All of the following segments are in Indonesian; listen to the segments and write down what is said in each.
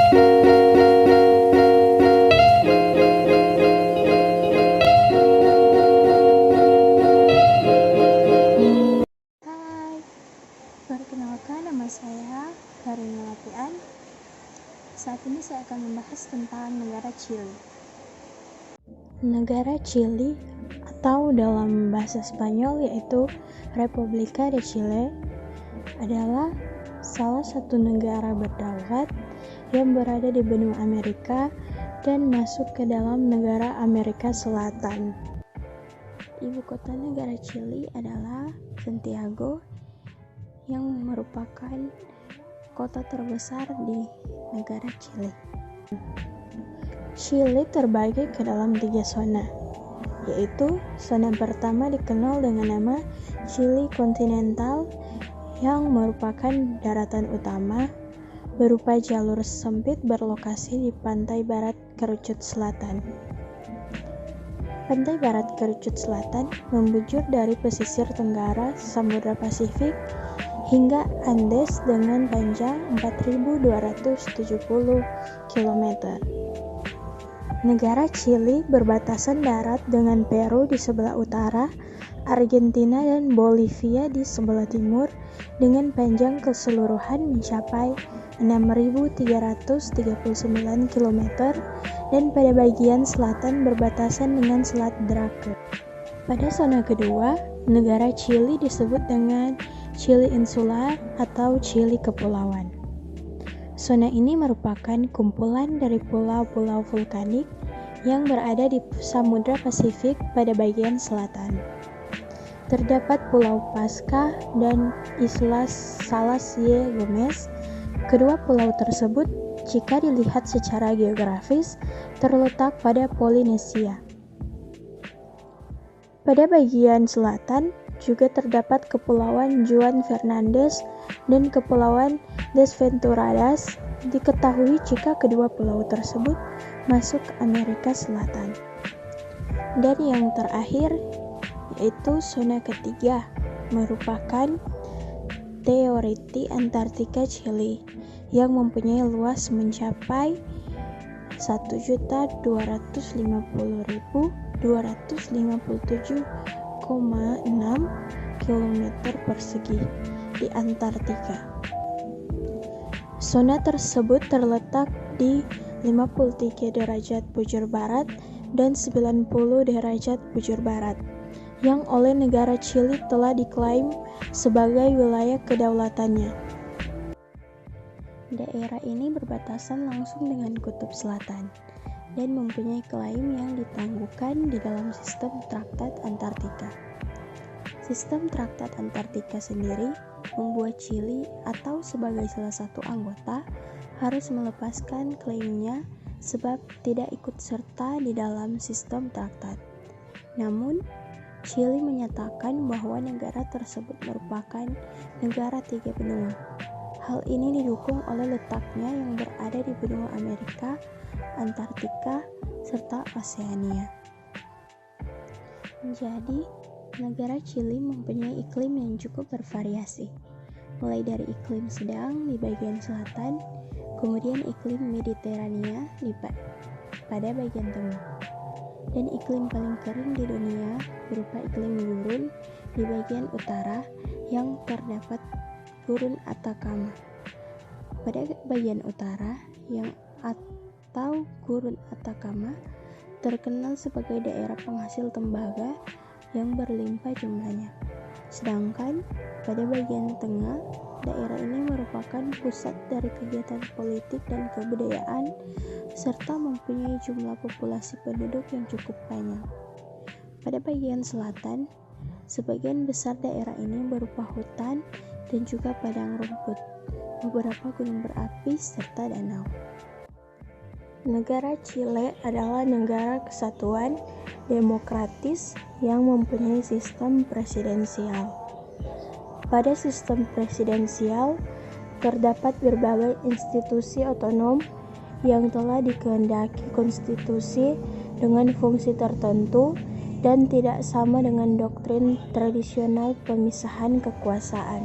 Hai, perkenalkan nama saya Karina Lapian. Saat ini saya akan membahas tentang negara Chili. Negara Chili atau dalam bahasa Spanyol yaitu República de Chile adalah salah satu negara berdaulat yang berada di benua Amerika dan masuk ke dalam negara Amerika Selatan. Ibu kota negara Chili adalah Santiago, yang merupakan kota terbesar di negara Chili. Chili terbagi ke dalam 3 zona, yaitu zona pertama dikenal dengan nama Chili kontinental yang merupakan daratan utama berupa jalur sempit berlokasi di pantai barat kerucut selatan. Pantai barat kerucut selatan membujur dari pesisir tenggara Samudra Pasifik hingga Andes dengan panjang 4.270 km. Negara Chili berbatasan darat dengan Peru di sebelah utara, Argentina dan Bolivia di sebelah timur dengan panjang keseluruhan mencapai 6.339 km dan pada bagian selatan berbatasan dengan Selat Drake. Pada zona kedua, negara Chili disebut dengan Chili Insular atau Chili Kepulauan. Zona ini merupakan kumpulan dari pulau-pulau vulkanik yang berada di Samudra Pasifik pada bagian selatan. Terdapat Pulau Pasca dan Islas Salas y Gómez. Kedua pulau tersebut, jika dilihat secara geografis, terletak pada Polinesia. Pada bagian selatan juga terdapat Kepulauan Juan Fernandez dan Kepulauan Desventuradas. Diketahui jika kedua pulau tersebut masuk ke Amerika Selatan. Dan yang terakhir yaitu zona ketiga, merupakan Teoriti Antartika Chili yang mempunyai luas mencapai 1.250.257,6 km persegi di Antartika. Zona tersebut terletak di 53 derajat bujur barat dan 90 derajat bujur barat, yang oleh negara Chili telah diklaim sebagai wilayah kedaulatannya. Daerah ini berbatasan langsung dengan Kutub Selatan dan mempunyai klaim yang ditangguhkan di dalam Sistem Traktat Antartika. Sistem Traktat Antartika sendiri membuat Chili atau sebagai salah satu anggota harus melepaskan klaimnya sebab tidak ikut serta di dalam sistem traktat. Namun, Chili menyatakan bahwa negara tersebut merupakan negara 3 benua. Hal ini didukung oleh letaknya yang berada di benua Amerika, Antartika, serta Oseania. Jadi, negara Chili mempunyai iklim yang cukup bervariasi, mulai dari iklim sedang di bagian selatan, kemudian iklim Mediterania pada bagian tengah, dan iklim paling kering di dunia berupa iklim gurun di bagian utara yang terdapat gurun Atacama. Pada bagian utara atau gurun Atacama terkenal sebagai daerah penghasil tembaga yang berlimpah jumlahnya. Sedangkan pada bagian tengah, daerah ini merupakan pusat dari kegiatan politik dan kebudayaan serta mempunyai jumlah populasi penduduk yang cukup banyak. Pada bagian selatan, sebagian besar daerah ini berupa hutan dan juga padang rumput, beberapa gunung berapi, serta danau. Negara Chile adalah negara kesatuan demokratis yang mempunyai sistem presidensial. Pada sistem presidensial, terdapat berbagai institusi otonom yang telah dikehendaki konstitusi dengan fungsi tertentu dan tidak sama dengan doktrin tradisional pemisahan kekuasaan.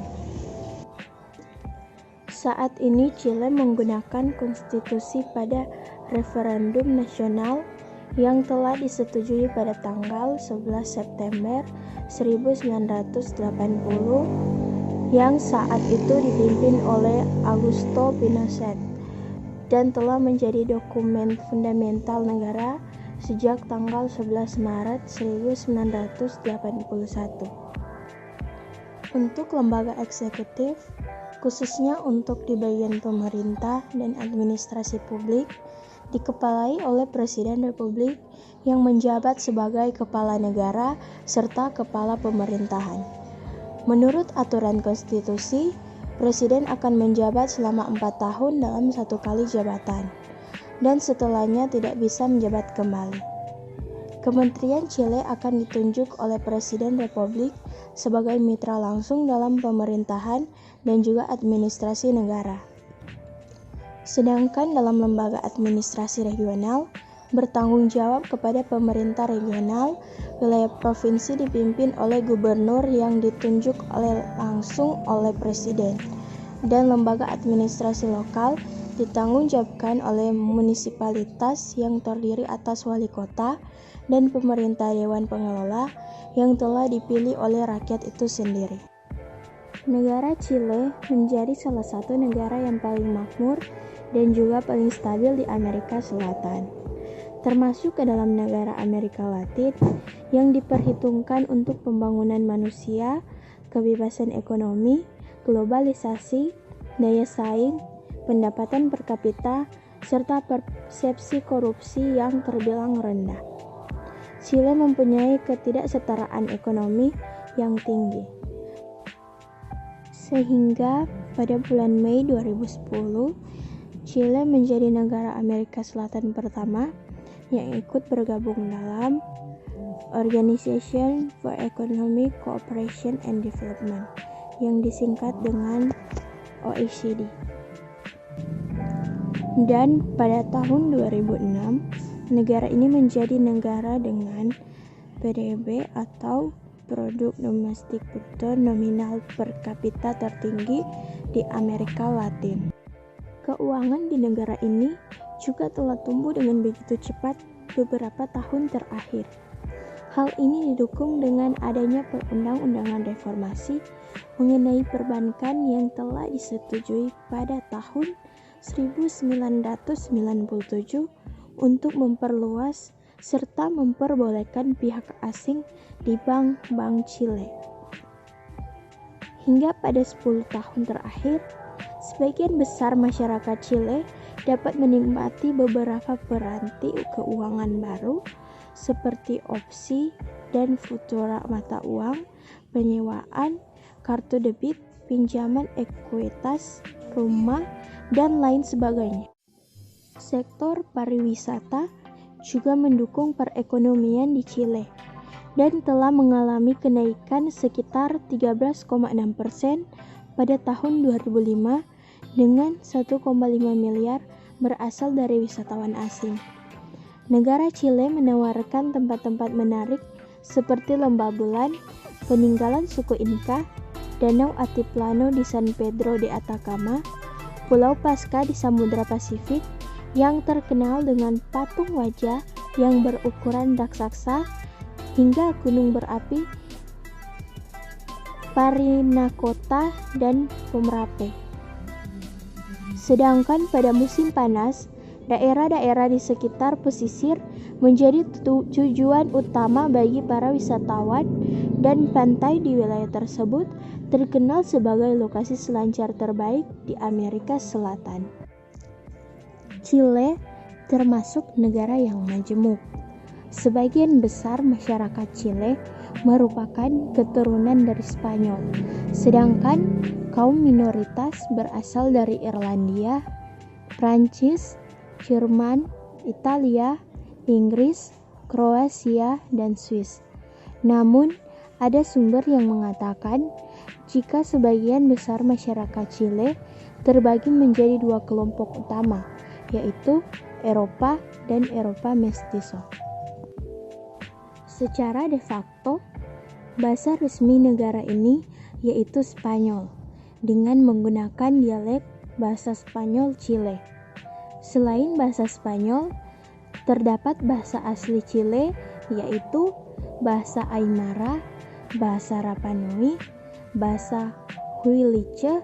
Saat ini Chile menggunakan konstitusi pada referendum nasional yang telah disetujui pada tanggal 11 September 1980 yang saat itu dipimpin oleh Augusto Pinochet dan telah menjadi dokumen fundamental negara sejak tanggal 11 Maret 1981. Untuk lembaga eksekutif, khususnya untuk di bagian pemerintah dan administrasi publik, dikepalai oleh Presiden Republik yang menjabat sebagai kepala negara serta kepala pemerintahan. Menurut aturan konstitusi, Presiden akan menjabat selama 4 tahun dalam 1 kali jabatan, dan setelahnya tidak bisa menjabat kembali. Kementerian Chile akan ditunjuk oleh Presiden Republik sebagai mitra langsung dalam pemerintahan dan juga administrasi negara. Sedangkan dalam lembaga administrasi regional, bertanggung jawab kepada pemerintah regional, wilayah provinsi dipimpin oleh gubernur yang ditunjuk langsung oleh presiden, dan lembaga administrasi lokal ditanggungjawabkan oleh munisipalitas yang terdiri atas wali kota dan pemerintah dewan pengelola yang telah dipilih oleh rakyat itu sendiri. Negara Chile menjadi salah satu negara yang paling makmur dan juga paling stabil di Amerika Selatan, termasuk ke dalam negara Amerika Latin yang diperhitungkan untuk pembangunan manusia, kebebasan ekonomi, globalisasi, daya saing, pendapatan per kapita, serta persepsi korupsi yang terbilang rendah. Chile mempunyai ketidaksetaraan ekonomi yang tinggi, sehingga pada bulan Mei 2010, Chile menjadi negara Amerika Selatan pertama yang ikut bergabung dalam Organization for Economic Cooperation and Development yang disingkat dengan OECD. Dan pada tahun 2006, negara ini menjadi negara dengan PDB atau Produk Domestik Bruto nominal per kapita tertinggi di Amerika Latin. Keuangan di negara ini juga telah tumbuh dengan begitu cepat beberapa tahun terakhir. Hal ini didukung dengan adanya perundang-undangan reformasi mengenai perbankan yang telah disetujui pada tahun 1997 untuk memperluas serta memperbolehkan pihak asing di bank-bank Chile. Hingga pada 10 tahun terakhir, sebagian besar masyarakat Chile dapat menikmati beberapa peranti keuangan baru seperti opsi dan futura mata uang, penyewaan, kartu debit, pinjaman ekuitas, rumah, dan lain sebagainya. Sektor pariwisata juga mendukung perekonomian di Chile dan telah mengalami kenaikan sekitar 13,6% pada tahun 2005 dengan 1,5 miliar berasal dari wisatawan asing. Negara Chile menawarkan tempat-tempat menarik seperti Lembah Bulan, peninggalan suku Inca, Danau Altiplano di San Pedro de Atacama, Pulau Pasca di Samudra Pasifik yang terkenal dengan patung wajah yang berukuran raksasa, hingga gunung berapi Parinacota dan Pomerape. Sedangkan pada musim panas, daerah-daerah di sekitar pesisir menjadi tujuan utama bagi para wisatawan, dan pantai di wilayah tersebut terkenal sebagai lokasi selancar terbaik di Amerika Selatan. Chile termasuk negara yang majemuk. Sebagian besar masyarakat Chile merupakan keturunan dari Spanyol, sedangkan kaum minoritas berasal dari Irlandia, Prancis, Jerman, Italia, Inggris, Kroasia, dan Swiss. Namun, ada sumber yang mengatakan jika sebagian besar masyarakat Chile terbagi menjadi 2 kelompok utama, yaitu Eropa dan Eropa Mestizo. Secara de facto, bahasa resmi negara ini yaitu Spanyol dengan menggunakan dialek bahasa Spanyol Chile. Selain bahasa Spanyol, terdapat bahasa asli Chile yaitu bahasa Aymara, bahasa Rapa Nui, bahasa Huilliche,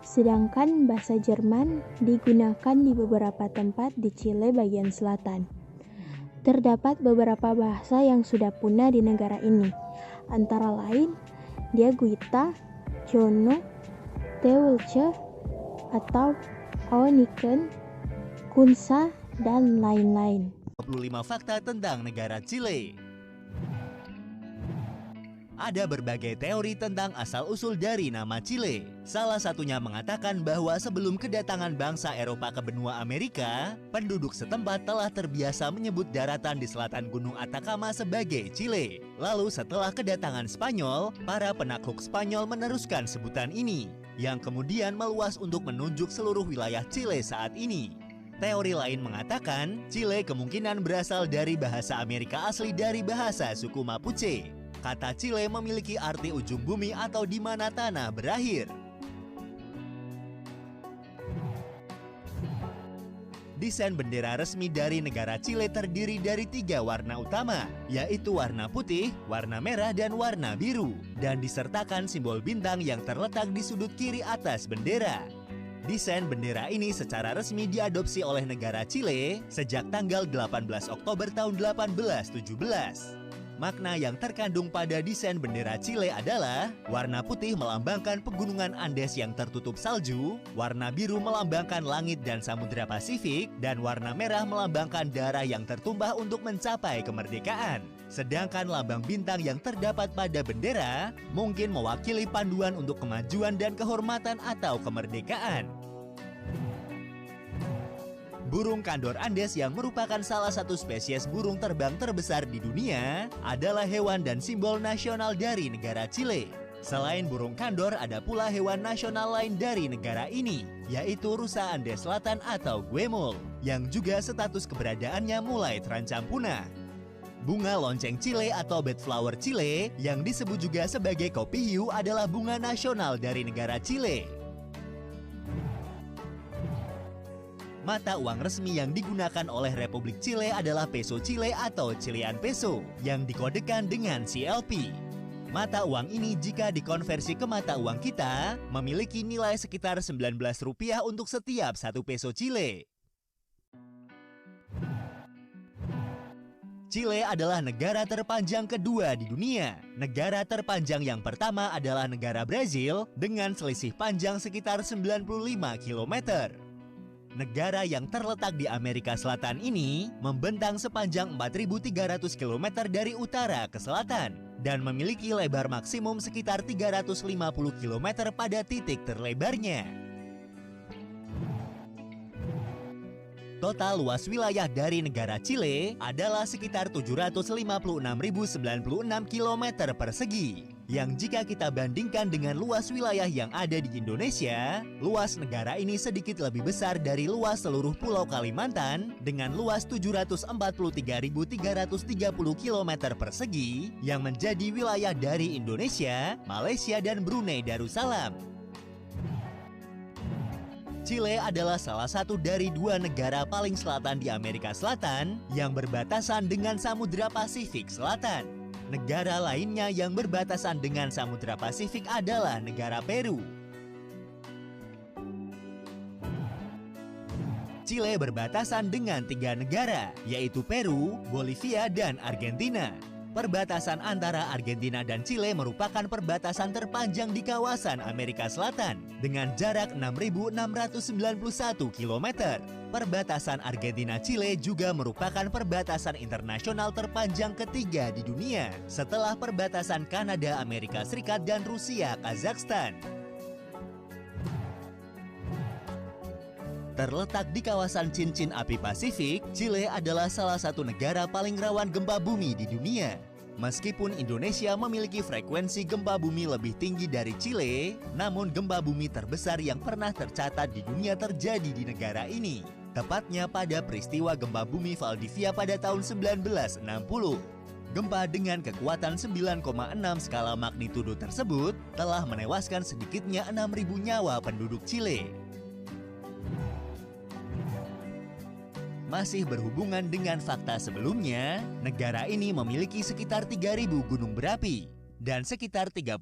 sedangkan bahasa Jerman digunakan di beberapa tempat di Chile bagian selatan. Terdapat beberapa bahasa yang sudah punah di negara ini, antara lain Diaguita, Chono, Tehuelche, atau Oniken, Kunsa, dan lain-lain. 25 fakta tentang negara Chile. Ada berbagai teori tentang asal-usul dari nama Chile. Salah satunya mengatakan bahwa sebelum kedatangan bangsa Eropa ke benua Amerika, penduduk setempat telah terbiasa menyebut daratan di selatan Gunung Atacama sebagai Chile. Lalu setelah kedatangan Spanyol, para penakluk Spanyol meneruskan sebutan ini, yang kemudian meluas untuk menunjuk seluruh wilayah Chile saat ini. Teori lain mengatakan, Chile kemungkinan berasal dari bahasa Amerika asli dari bahasa suku Mapuche. Kata Chile memiliki arti ujung bumi atau di mana tanah berakhir. Desain bendera resmi dari negara Chile terdiri dari 3 warna utama, yaitu warna putih, warna merah, dan warna biru, dan disertakan simbol bintang yang terletak di sudut kiri atas bendera. Desain bendera ini secara resmi diadopsi oleh negara Chile sejak tanggal 18 Oktober tahun 1817. Makna yang terkandung pada desain bendera Chile adalah warna putih melambangkan pegunungan Andes yang tertutup salju, warna biru melambangkan langit dan samudera Pasifik, dan warna merah melambangkan darah yang tertumpah untuk mencapai kemerdekaan. Sedangkan lambang bintang yang terdapat pada bendera mungkin mewakili panduan untuk kemajuan dan kehormatan atau kemerdekaan. Burung kandor Andes yang merupakan salah satu spesies burung terbang terbesar di dunia adalah hewan dan simbol nasional dari negara Chile. Selain burung kandor, ada pula hewan nasional lain dari negara ini, yaitu rusa Andes Selatan atau guemul, yang juga status keberadaannya mulai terancam punah. Bunga lonceng Chile atau bedflower Chile, yang disebut juga sebagai kopi hiu, adalah bunga nasional dari negara Chile. Mata uang resmi yang digunakan oleh Republik Chile adalah peso Chile atau Chilean peso yang dikodekan dengan CLP. Mata uang ini jika dikonversi ke mata uang kita memiliki nilai sekitar Rp19 untuk setiap 1 peso Chile. Chile adalah negara terpanjang kedua di dunia. Negara terpanjang yang pertama adalah negara Brazil dengan selisih panjang sekitar 95 km. Negara yang terletak di Amerika Selatan ini membentang sepanjang 4.300 km dari utara ke selatan dan memiliki lebar maksimum sekitar 350 km pada titik terlebarnya. Total luas wilayah dari negara Chile adalah sekitar 756.096 km persegi. Yang jika kita bandingkan dengan luas wilayah yang ada di Indonesia, luas negara ini sedikit lebih besar dari luas seluruh Pulau Kalimantan dengan luas 743.330 km persegi yang menjadi wilayah dari Indonesia, Malaysia, dan Brunei Darussalam. Chile adalah salah satu dari 2 negara paling selatan di Amerika Selatan yang berbatasan dengan Samudra Pasifik Selatan. Negara lainnya yang berbatasan dengan Samudra Pasifik adalah negara Peru. Chile berbatasan dengan 3 negara, yaitu Peru, Bolivia, dan Argentina. Perbatasan antara Argentina dan Chile merupakan perbatasan terpanjang di kawasan Amerika Selatan dengan jarak 6.691 km. Perbatasan Argentina-Chile juga merupakan perbatasan internasional terpanjang ketiga di dunia setelah perbatasan Kanada, Amerika Serikat, dan Rusia, Kazakhstan. Terletak di kawasan cincin api Pasifik, Chile adalah salah satu negara paling rawan gempa bumi di dunia. Meskipun Indonesia memiliki frekuensi gempa bumi lebih tinggi dari Chile, namun gempa bumi terbesar yang pernah tercatat di dunia terjadi di negara ini, tepatnya pada peristiwa gempa bumi Valdivia pada tahun 1960. Gempa dengan kekuatan 9,6 skala magnitudo tersebut telah menewaskan sedikitnya 6.000 nyawa penduduk Chile. Masih berhubungan dengan fakta sebelumnya, negara ini memiliki sekitar 3.000 gunung berapi. Dan sekitar 36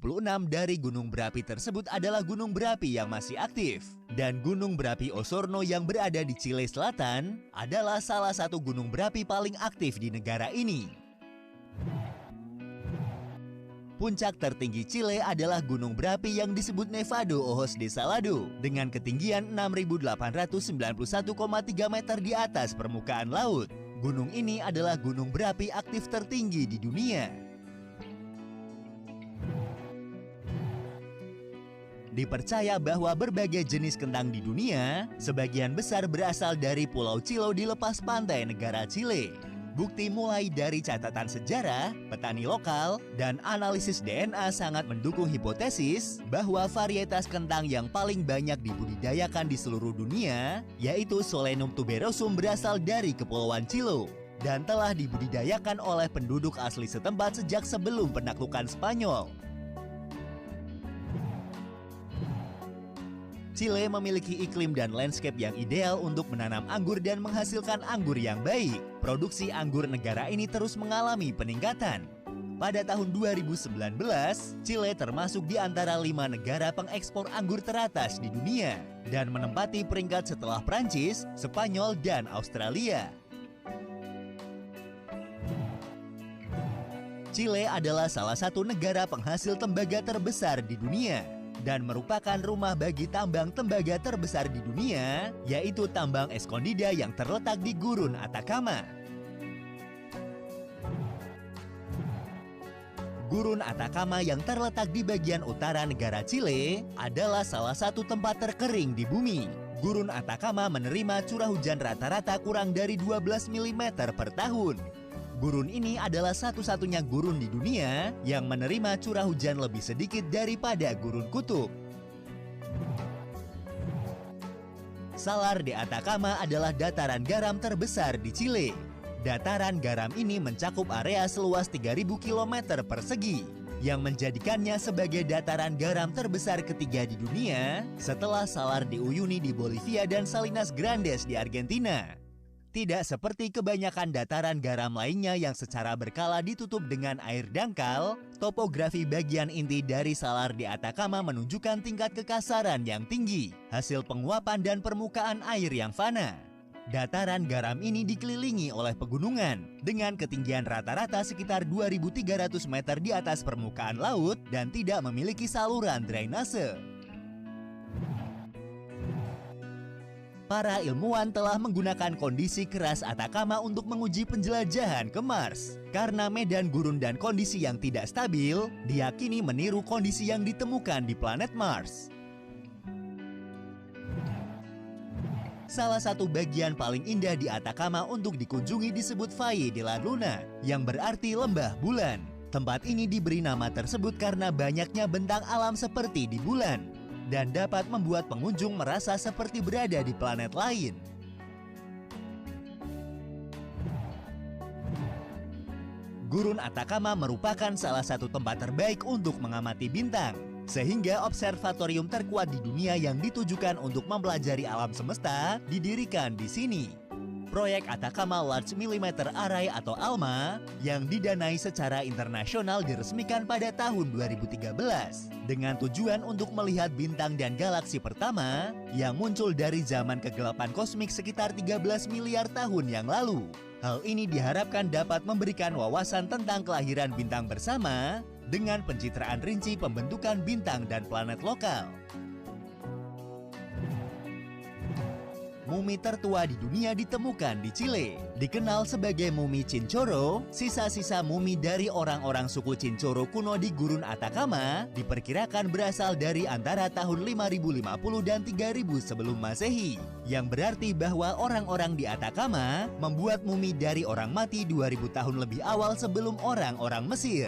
dari gunung berapi tersebut adalah gunung berapi yang masih aktif. Dan gunung berapi Osorno yang berada di Chile Selatan adalah salah satu gunung berapi paling aktif di negara ini. Puncak tertinggi Chile adalah gunung berapi yang disebut Nevado Ojos de Salado dengan ketinggian 6.891,3 meter di atas permukaan laut. Gunung ini adalah gunung berapi aktif tertinggi di dunia. Dipercaya bahwa berbagai jenis kentang di dunia sebagian besar berasal dari Pulau Chilo di lepas pantai negara Chile. Bukti mulai dari catatan sejarah, petani lokal, dan analisis DNA sangat mendukung hipotesis bahwa varietas kentang yang paling banyak dibudidayakan di seluruh dunia, yaitu Solenum tuberosum, berasal dari Kepulauan Chilo dan telah dibudidayakan oleh penduduk asli setempat sejak sebelum penaklukan Spanyol. Chile memiliki iklim dan landscape yang ideal untuk menanam anggur dan menghasilkan anggur yang baik. Produksi anggur negara ini terus mengalami peningkatan. Pada tahun 2019, Chile termasuk di antara 5 negara pengekspor anggur teratas di dunia dan menempati peringkat setelah Prancis, Spanyol, dan Australia. Chile adalah salah satu negara penghasil tembaga terbesar di dunia dan merupakan rumah bagi tambang tembaga terbesar di dunia, yaitu tambang Escondida yang terletak di Gurun Atacama. Gurun Atacama yang terletak di bagian utara negara Chile adalah salah satu tempat terkering di bumi. Gurun Atacama menerima curah hujan rata-rata kurang dari 12 mm per tahun. Gurun ini adalah satu-satunya gurun di dunia yang menerima curah hujan lebih sedikit daripada gurun kutub. Salar de Atacama adalah dataran garam terbesar di Chile. Dataran garam ini mencakup area seluas 3.000 km persegi, yang menjadikannya sebagai dataran garam terbesar ketiga di dunia setelah Salar de Uyuni di Bolivia dan Salinas Grandes di Argentina. Tidak seperti kebanyakan dataran garam lainnya yang secara berkala ditutup dengan air dangkal, topografi bagian inti dari Salar de Atacama menunjukkan tingkat kekasaran yang tinggi, hasil penguapan dan permukaan air yang fana. Dataran garam ini dikelilingi oleh pegunungan dengan ketinggian rata-rata sekitar 2.300 meter di atas permukaan laut dan tidak memiliki saluran drainase. Para ilmuwan telah menggunakan kondisi keras Atacama untuk menguji penjelajahan ke Mars. Karena medan gurun dan kondisi yang tidak stabil, diyakini meniru kondisi yang ditemukan di planet Mars. Salah satu bagian paling indah di Atacama untuk dikunjungi disebut Valle de la Luna, yang berarti lembah bulan. Tempat ini diberi nama tersebut karena banyaknya bentang alam seperti di bulan, dan dapat membuat pengunjung merasa seperti berada di planet lain. Gurun Atacama merupakan salah satu tempat terbaik untuk mengamati bintang, sehingga observatorium terkuat di dunia yang ditujukan untuk mempelajari alam semesta didirikan di sini. Proyek Atacama Large Millimeter Array atau ALMA yang didanai secara internasional diresmikan pada tahun 2013 dengan tujuan untuk melihat bintang dan galaksi pertama yang muncul dari zaman kegelapan kosmik sekitar 13 miliar tahun yang lalu. Hal ini diharapkan dapat memberikan wawasan tentang kelahiran bintang bersama dengan pencitraan rinci pembentukan bintang dan planet lokal. Mumi tertua di dunia ditemukan di Chile. Dikenal sebagai mumi Chinchorro, sisa-sisa mumi dari orang-orang suku Chinchorro kuno di Gurun Atacama diperkirakan berasal dari antara tahun 5050 dan 3000 sebelum Masehi, yang berarti bahwa orang-orang di Atacama membuat mumi dari orang mati 2000 tahun lebih awal sebelum orang-orang Mesir.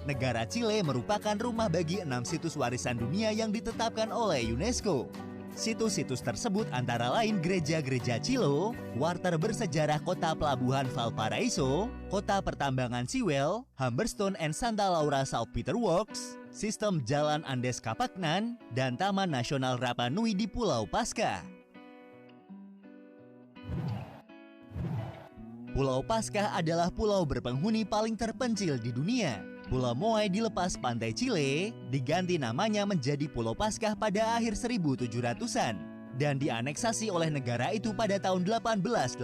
Negara Chile merupakan rumah bagi 6 situs warisan dunia yang ditetapkan oleh UNESCO. Situs-situs tersebut antara lain Gereja-gereja Chilo, Quarter bersejarah Kota Pelabuhan Valparaiso, Kota Pertambangan Sewell, Humberstone and Santa Laura South Peter Works, Sistem Jalan Andes Kapaknan, dan Taman Nasional Rapa Nui di Pulau Paskah. Pulau Paskah adalah pulau berpenghuni paling terpencil di dunia. Pulau Moai dilepas pantai Chile, diganti namanya menjadi Pulau Paskah pada akhir 1700-an dan dianeksasi oleh negara itu pada tahun 1888.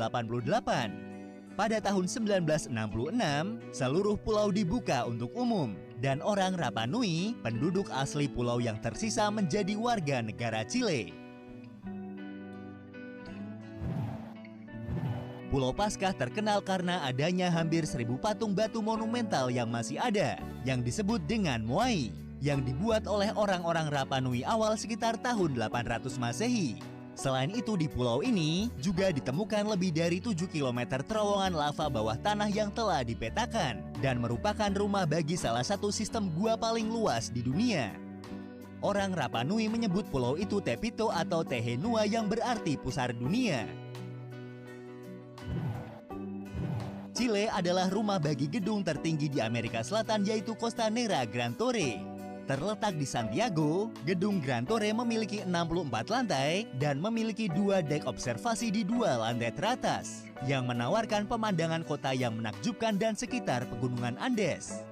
Pada tahun 1966, seluruh pulau dibuka untuk umum dan orang Rapa Nui, penduduk asli pulau yang tersisa, menjadi warga negara Chile. Pulau Paskah terkenal karena adanya hampir 1000 patung batu monumental yang masih ada, yang disebut dengan Moai, yang dibuat oleh orang-orang Rapa Nui awal sekitar tahun 800 Masehi. Selain itu di pulau ini juga ditemukan lebih dari 7 km terowongan lava bawah tanah yang telah dipetakan dan merupakan rumah bagi salah satu sistem gua paling luas di dunia. Orang Rapa Nui menyebut pulau itu Tepito atau Tehenua yang berarti pusar dunia. Chile adalah rumah bagi gedung tertinggi di Amerika Selatan yaitu Costanera Gran Torre. Terletak di Santiago, gedung Gran Torre memiliki 64 lantai dan memiliki 2 dek observasi di 2 lantai teratas yang menawarkan pemandangan kota yang menakjubkan dan sekitar pegunungan Andes.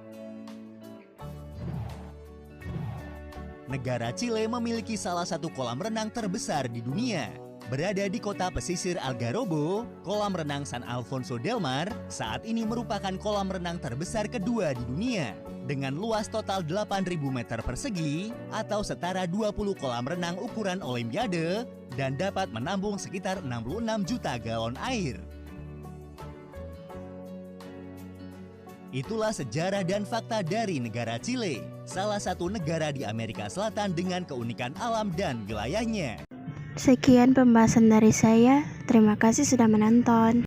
Negara Chile memiliki salah satu kolam renang terbesar di dunia. Berada di kota pesisir Algarrobo, kolam renang San Alfonso del Mar saat ini merupakan kolam renang terbesar kedua di dunia dengan luas total 8.000 meter persegi atau setara 20 kolam renang ukuran Olimpiade dan dapat menampung sekitar 66 juta galon air. Itulah sejarah dan fakta dari negara Chile, salah satu negara di Amerika Selatan dengan keunikan alam dan wilayahnya. Sekian pembahasan dari saya. Terima kasih sudah menonton.